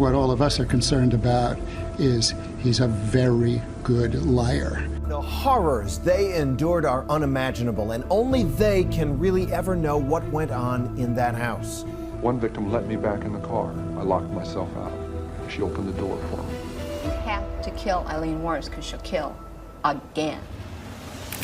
What all of us are concerned about is he's a very good liar. The horrors they endured are unimaginable, and only they can really ever know what went on in that house. One victim let me back in the car. I locked myself out. She opened the door for me. You have to kill Eileen Warnes because she'll kill again.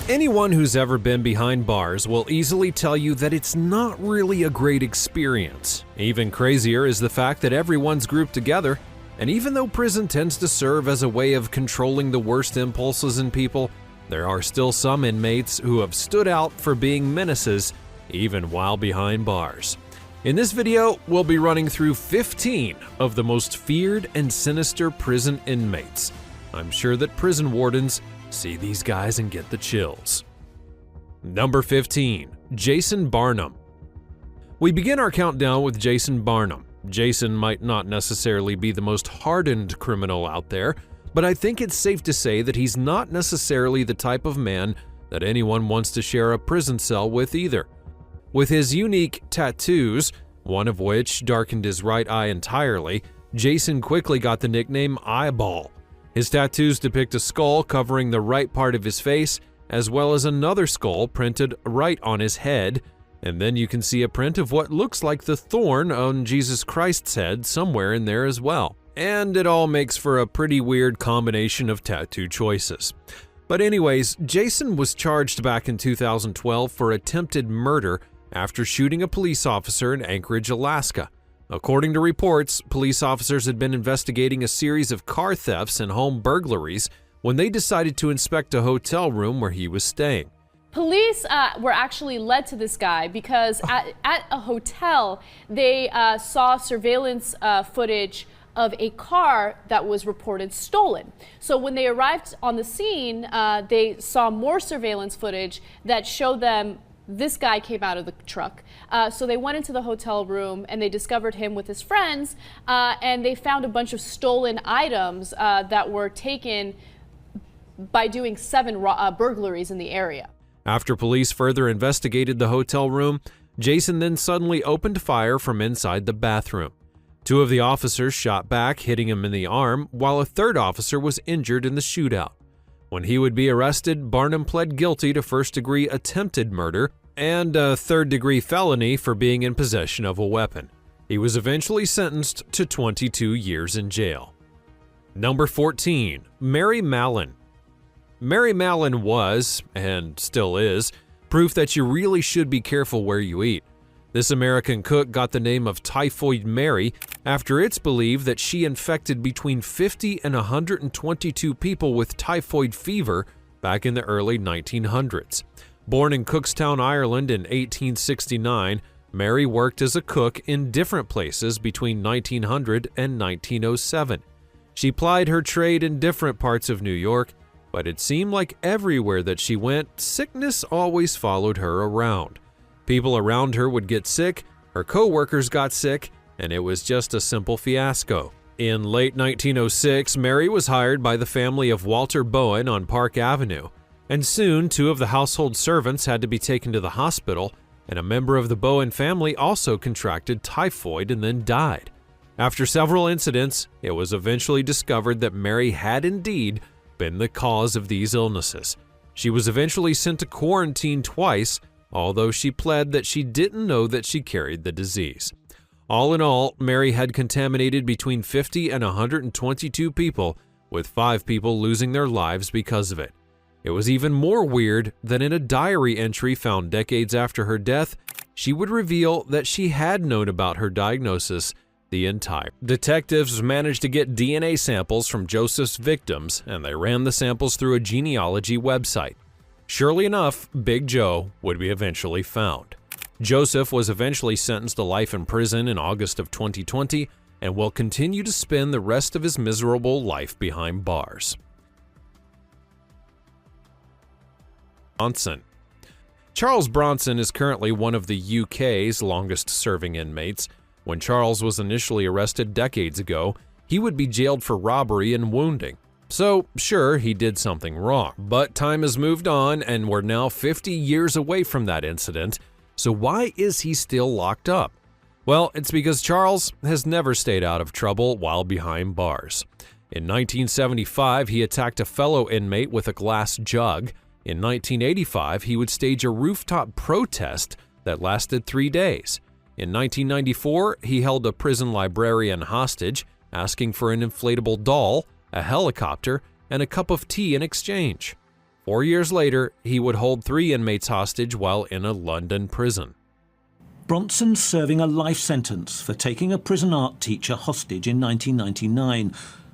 Anyone who's ever been behind bars will easily tell you that it's not really a great experience. Even crazier is the fact that everyone's grouped together, and even though prison tends to serve as a way of controlling the worst impulses in people, there are still some inmates who have stood out for being menaces even while behind bars. In this video, we'll be running through 15 of the most feared and sinister prison inmates. I'm sure that prison wardens see these guys and get the chills. Number 15, Jason Barnum. We begin our countdown with Jason Barnum. Jason might not necessarily be the most hardened criminal out there, but I think it's safe to say that he's not necessarily the type of man that anyone wants to share a prison cell with either. With his unique tattoos, one of which darkened his right eye entirely, Jason quickly got the nickname Eyeball. His tattoos depict a skull covering the right part of his face, as well as another skull printed right on his head, and then you can see a print of what looks like the thorn on Jesus Christ's head somewhere in there as well. And it all makes for a pretty weird combination of tattoo choices. But anyways, Jason was charged back in 2012 for attempted murder after shooting a police officer in Anchorage, Alaska. According to reports, police officers had been investigating a series of car thefts and home burglaries when they decided to inspect a hotel room where he was staying. Police were actually led to this guy because at a hotel, they saw surveillance footage of a car that was reported stolen. So when they arrived on the scene, they saw more surveillance footage that showed them this guy came out of the truck. So they went into the hotel room and they discovered him with his friends, and they found a bunch of stolen items that were taken by doing 7 burglaries in the area. After police further investigated the hotel room, Jason then suddenly opened fire from inside the bathroom. 2 of the officers shot back, hitting him in the arm, while a third officer was injured in the shootout. When he would be arrested, Barnum pled guilty to first-degree attempted murder and a third-degree felony for being in possession of a weapon. He was eventually sentenced to 22 years in jail. Number 14, Mary Mallon. Mary Mallon was, and still is, proof that you really should be careful where you eat. This American cook got the name of Typhoid Mary after it's believed that she infected between 50 and 122 people with typhoid fever back in the early 1900s. Born in Cookstown, Ireland in 1869, Mary worked as a cook in different places between 1900 and 1907. She plied her trade in different parts of New York, but it seemed like everywhere that she went, sickness always followed her around. People around her would get sick, her co-workers got sick, and it was just a simple fiasco. In late 1906, Mary was hired by the family of Walter Bowen on Park Avenue, and soon 2 of the household servants had to be taken to the hospital, and a member of the Bowen family also contracted typhoid and then died. After several incidents, it was eventually discovered that Mary had indeed been the cause of these illnesses. She was eventually sent to quarantine twice, although she pled that she didn't know that she carried the disease. All in all, Mary had contaminated between 50 and 122 people, with 5 people losing their lives because of it. It was even more weird that in a diary entry found decades after her death, she would reveal that she had known about her diagnosis the entire. Detectives managed to get DNA samples from Joseph's victims, and they ran the samples through a genealogy website. Surely enough, Big Joe would be eventually found. Joseph was eventually sentenced to life in prison in August of 2020 and will continue to spend the rest of his miserable life behind bars. Bronson. Charles Bronson is currently one of the UK's longest-serving inmates. When Charles was initially arrested decades ago, he would be jailed for robbery and wounding. So, sure, he did something wrong, but time has moved on and we're now 50 years away from that incident, so why is he still locked up? Well, it's because Charles has never stayed out of trouble while behind bars. In 1975, he attacked a fellow inmate with a glass jug. In 1985, he would stage a rooftop protest that lasted 3 days. In 1994, he held a prison librarian hostage, asking for an inflatable doll, a helicopter, and a cup of tea in exchange. 4 years later, he would hold 3 inmates hostage while in a London prison. Bronson's serving a life sentence for taking a prison art teacher hostage in 1999.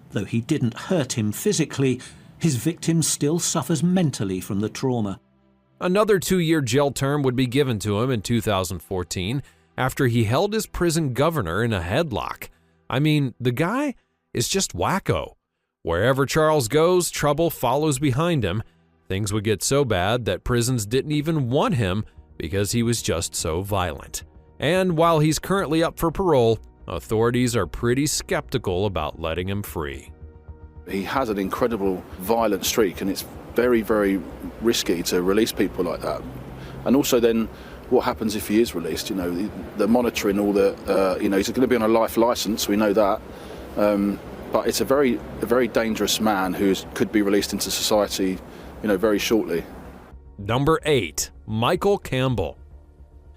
Though he didn't hurt him physically, his victim still suffers mentally from the trauma. Another 2-year jail term would be given to him in 2014 after he held his prison governor in a headlock. I mean, the guy is just wacko. Wherever Charles goes, trouble follows behind him. Things would get so bad that prisons didn't even want him because he was just so violent. And while he's currently up for parole, authorities are pretty skeptical about letting him free. He has an incredible violent streak, and it's very, very risky to release people like that. And also then, what happens if he is released? You know, the monitoring, all the, he's going to be on a life license, we know that. But it's a very dangerous man who could be released into society, very shortly. Number 8, Michael Campbell.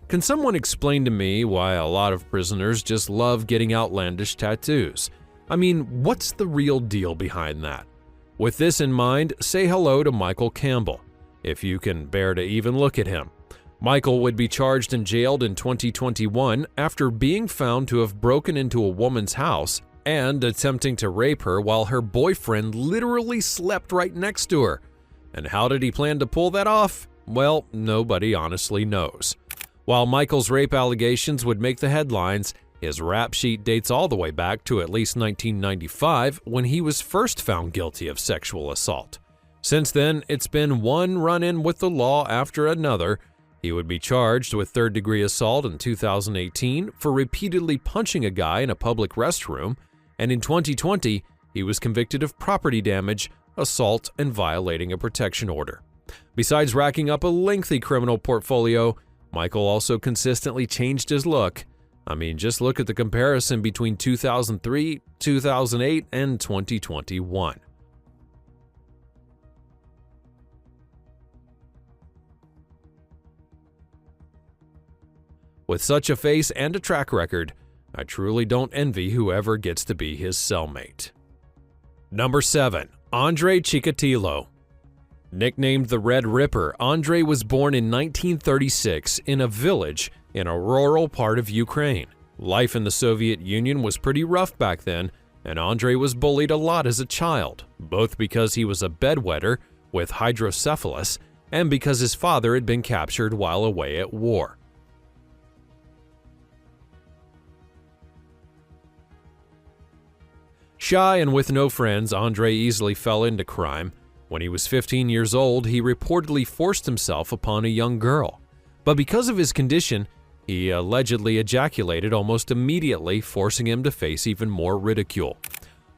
Can someone explain to me why a lot of prisoners just love getting outlandish tattoos? I mean, what's the real deal behind that? With this in mind, say hello to Michael Campbell, if you can bear to even look at him. Michael would be charged and jailed in 2021 after being found to have broken into a woman's house and attempting to rape her while her boyfriend literally slept right next to her. And how did he plan to pull that off? Well, nobody honestly knows. While Michael's rape allegations would make the headlines, his rap sheet dates all the way back to at least 1995 when he was first found guilty of sexual assault. Since then, it's been one run-in with the law after another. He would be charged with third-degree assault in 2018 for repeatedly punching a guy in a public restroom, and in 2020, he was convicted of property damage, assault, and violating a protection order. Besides racking up a lengthy criminal portfolio, Michael also consistently changed his look. I mean, just look at the comparison between 2003, 2008, and 2021. With such a face and a track record, I truly don't envy whoever gets to be his cellmate. Number 7, Andre Chikatilo. Nicknamed the Red Ripper, Andre was born in 1936 in a village in a rural part of Ukraine. Life in the Soviet Union was pretty rough back then, and Andre was bullied a lot as a child, both because he was a bedwetter with hydrocephalus and because his father had been captured while away at war. Shy and with no friends, Andre easily fell into crime. When he was 15 years old, he reportedly forced himself upon a young girl. But because of his condition, he allegedly ejaculated almost immediately, forcing him to face even more ridicule.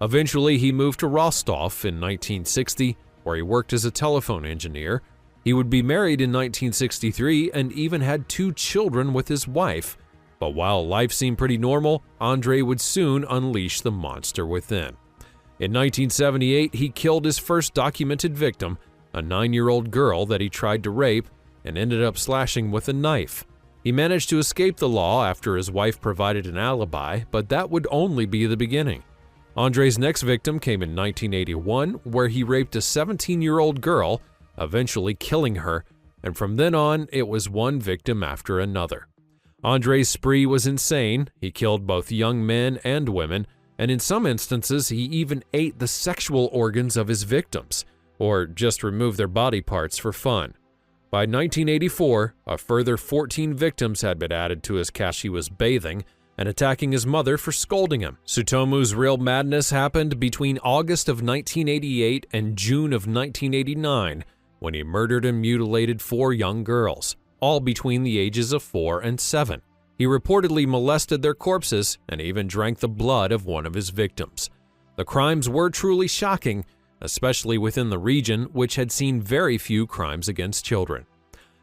Eventually, he moved to Rostov in 1960, where he worked as a telephone engineer. He would be married in 1963 and even had 2 children with his wife. But while life seemed pretty normal, Andre would soon unleash the monster within. In 1978, he killed his first documented victim, a 9-year-old girl that he tried to rape, and ended up slashing with a knife. He managed to escape the law after his wife provided an alibi, but that would only be the beginning. Andre's next victim came in 1981, where he raped a 17-year-old girl, eventually killing her, and from then on, it was one victim after another. Andre's spree was insane. He killed both young men and women, and in some instances, he even ate the sexual organs of his victims, or just removed their body parts for fun. By 1984, a further 14 victims had been added to his cache. He was bathing and attacking his mother for scolding him. Tsutomu's real madness happened between August of 1988 and June of 1989, when he murdered and mutilated 4 young girls, all between the ages of 4 and 7. He reportedly molested their corpses and even drank the blood of one of his victims. The crimes were truly shocking, especially within the region, which had seen very few crimes against children.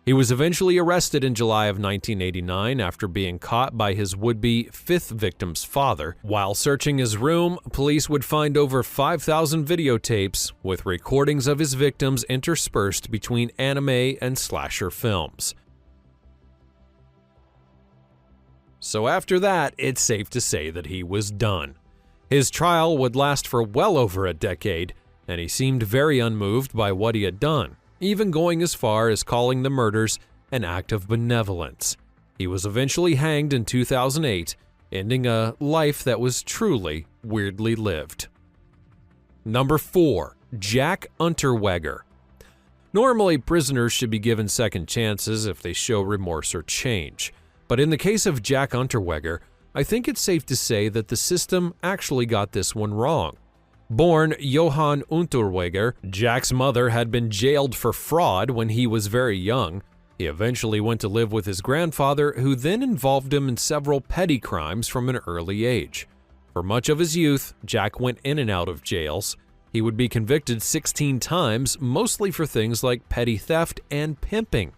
He was eventually arrested in July of 1989 after being caught by his would-be fifth victim's father. While searching his room, police would find over 5,000 videotapes with recordings of his victims interspersed between anime and slasher films. So after that, it's safe to say that he was done. His trial would last for well over a decade, and he seemed very unmoved by what he had done, even going as far as calling the murders an act of benevolence. He was eventually hanged in 2008, ending a life that was truly weirdly lived. Number 4. Jack Unterweger. Normally, prisoners should be given second chances if they show remorse or change. But in the case of Jack Unterweger, I think it's safe to say that the system actually got this one wrong. Born Johann Unterweger, Jack's mother had been jailed for fraud when he was very young. He eventually went to live with his grandfather, who then involved him in several petty crimes from an early age. For much of his youth, Jack went in and out of jails. He would be convicted 16 times, mostly for things like petty theft and pimping.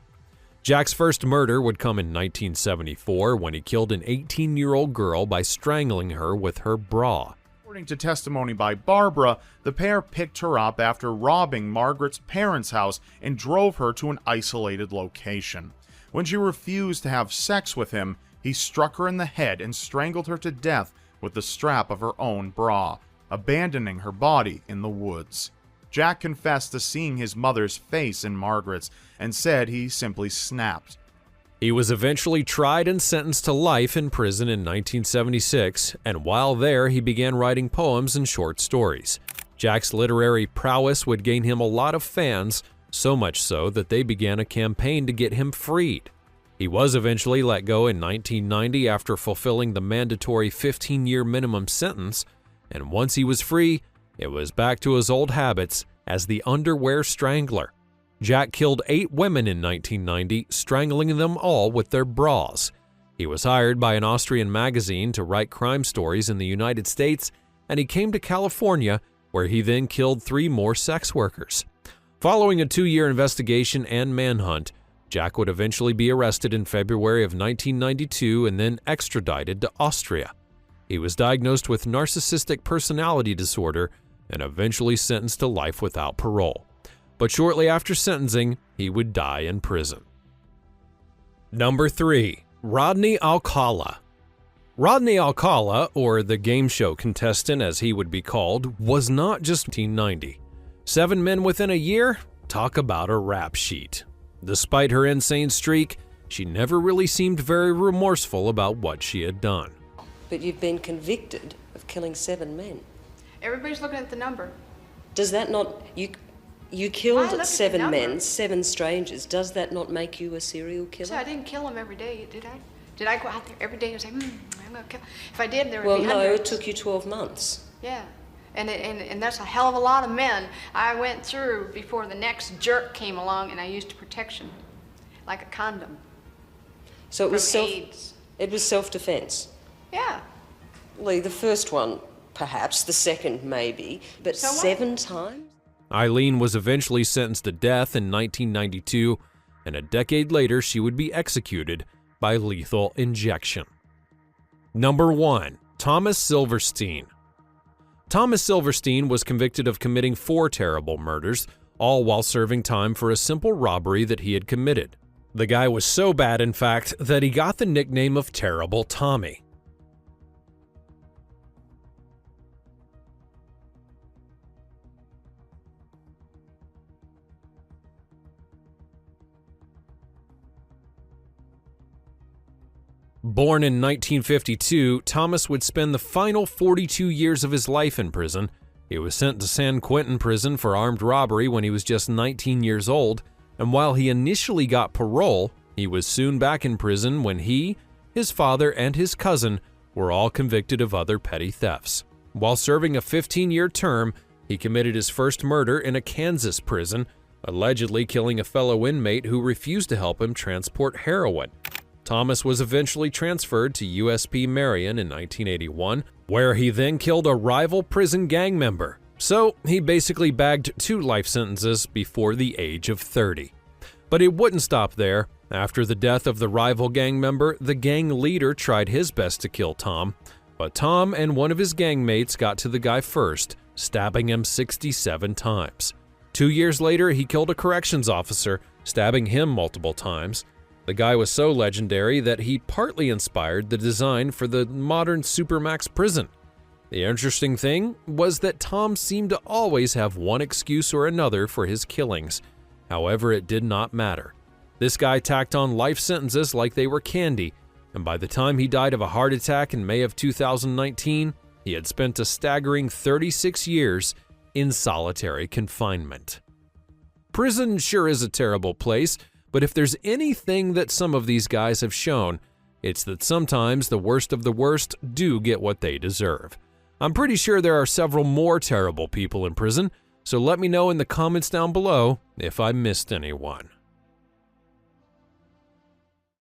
Jack's first murder would come in 1974 when he killed an 18-year-old girl by strangling her with her bra. According to testimony by Barbara, the pair picked her up after robbing Margaret's parents' house and drove her to an isolated location. When she refused to have sex with him, he struck her in the head and strangled her to death with the strap of her own bra, abandoning her body in the woods. Jack confessed to seeing his mother's face in Margaret's and said he simply snapped. He was eventually tried and sentenced to life in prison in 1976, and while there, he began writing poems and short stories. Jack's literary prowess would gain him a lot of fans, so much so that they began a campaign to get him freed. He was eventually let go in 1990 after fulfilling the mandatory 15-year minimum sentence, and once he was free, it was back to his old habits as the underwear strangler. Jack killed 8 women in 1990, strangling them all with their bras. He was hired by an Austrian magazine to write crime stories in the United States, and he came to California, where he then killed 3 more sex workers. Following a 2-year investigation and manhunt, Jack would eventually be arrested in February of 1992 and then extradited to Austria. He was diagnosed with narcissistic personality disorder and eventually sentenced to life without parole. But shortly after sentencing, he would die in prison. Number 3. Rodney Alcala. Rodney Alcala, or the game show contestant as he would be called, was not just 1990. 7 men within a year? Talk about a rap sheet. Despite her insane streak, she never really seemed very remorseful about what she had done. But you've been convicted of killing 7 men. Everybody's looking at the number. Does that not... You killed 7 men, 7 strangers. Does that not make you a serial killer? So I didn't kill them every day, did I? Did I go out there every day and say, I'm going to kill? If I did, there would be hundreds. Well, no, it took you 12 months. Yeah, and that's a hell of a lot of men I went through before the next jerk came along, and I used protection, like a condom. So it was AIDS. It was self-defense. Yeah. Lee, the first one, perhaps. The second, maybe. But So what? 7 times? Eileen was eventually sentenced to death in 1992, and a decade later she would be executed by lethal injection. Number 1. Thomas Silverstein. Thomas Silverstein was convicted of committing 4 terrible murders, all while serving time for a simple robbery that he had committed. The guy was so bad, in fact, that he got the nickname of Terrible Tommy. Born in 1952, Thomas would spend the final 42 years of his life in prison. He was sent to San Quentin prison for armed robbery when he was just 19 years old, and while he initially got parole, he was soon back in prison when he, his father, and his cousin were all convicted of other petty thefts. While serving a 15-year term, he committed his first murder in a Kansas prison, allegedly killing a fellow inmate who refused to help him transport heroin. Thomas was eventually transferred to USP Marion in 1981, where he then killed a rival prison gang member. So he basically bagged 2 life sentences before the age of 30. But it wouldn't stop there. After the death of the rival gang member, the gang leader tried his best to kill Tom. But Tom and one of his gang mates got to the guy first, stabbing him 67 times. 2 years later, he killed a corrections officer, stabbing him multiple times. The guy was so legendary that he partly inspired the design for the modern Supermax prison. The interesting thing was that Tom seemed to always have one excuse or another for his killings. However, it did not matter. This guy tacked on life sentences like they were candy, and by the time he died of a heart attack in May of 2019, he had spent a staggering 36 years in solitary confinement. Prison sure is a terrible place, but if there's anything that some of these guys have shown, it's that sometimes the worst of the worst do get what they deserve. I'm pretty sure there are several more terrible people in prison, so let me know in the comments down below if I missed anyone.